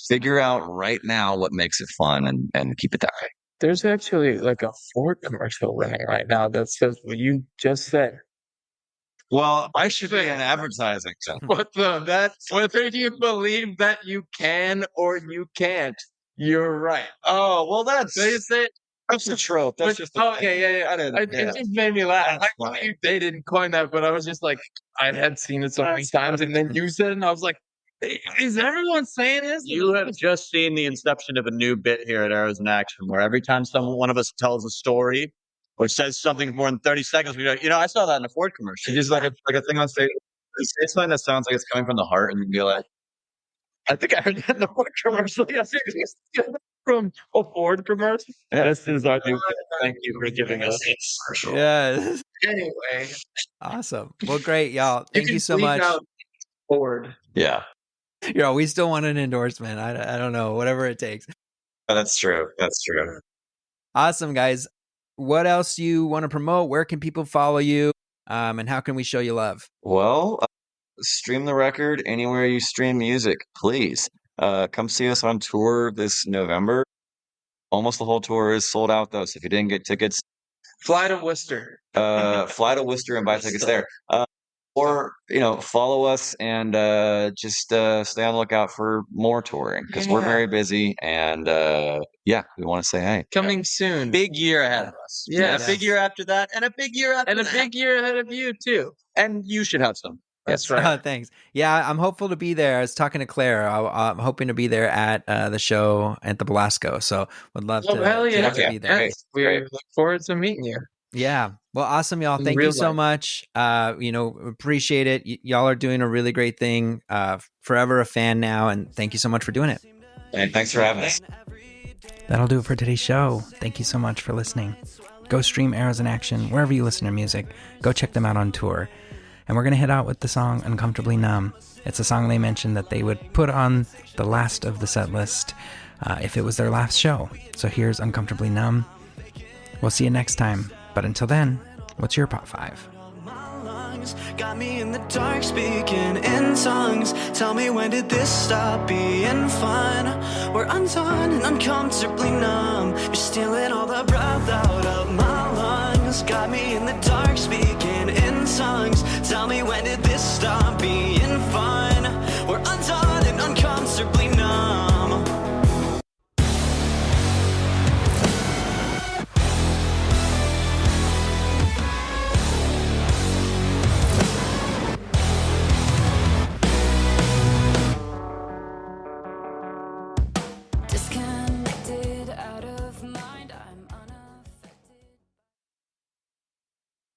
Figure out right now what makes it fun and keep it that way. There's actually like a Ford commercial running right now that says what you just said. Well, I should be in advertising. Whether you believe that you can or you can't, you're right. Oh, well, that's That's a trope. That's just okay. Yeah. It just made me laugh. They didn't coin that, but I was just like, I had seen it so many times, and then you said it, and I was like, is everyone saying this? You have just seen the inception of a new bit here at Arrows in Action, where every time one of us tells a story or says something more than 30 seconds, we go, I saw that in a Ford commercial. It's just like a thing on stage. It's something that sounds like it's coming from the heart, and you can be like, I think I heard that in a Ford commercial. From a Ford commercial? This is our new bit. Thank you for giving us commercial. Yeah. Anyway. Awesome. Well, great, y'all. Thank you so much. Ford. Yeah. We still want an endorsement. I don't know, whatever it takes. Oh, that's true. That's true. Awesome, guys. What else you want to promote? Where can people follow you? And how can we show you love? Well, stream the record anywhere you stream music, please. Come see us on tour this November. Almost the whole tour is sold out, though. So if you didn't get tickets, fly to Worcester. Fly to Worcester and buy tickets there. Or, follow us and just stay on the lookout for more touring, because we're very busy. And we want to say hey. Coming soon. Big year ahead of us. Yeah. A big year after that, and a big year after that. And a big year ahead of you, too. And you should have some. That's right. Thanks. Yeah, I'm hopeful to be there. I was talking to Claire. I'm hoping to be there at the show at the Belasco. So would love to be there. Yes. We look forward to meeting you. Yeah. Well, awesome, y'all. Thank you so much. Appreciate it. Y'all are doing a really great thing. Forever a fan now. And thank you so much for doing it. And thanks for having us. That'll do it for today's show. Thank you so much for listening. Go stream Arrows in Action wherever you listen to music. Go check them out on tour. And we're going to hit out with the song Uncomfortably Numb. It's a song they mentioned that they would put on the last of the set list if it was their last show. So here's Uncomfortably Numb. We'll see you next time. But until then, what's your Pop 5? Got me in the dark speaking in tongues. Tell me, when did this stop being fun? We're undone and uncomfortably numb.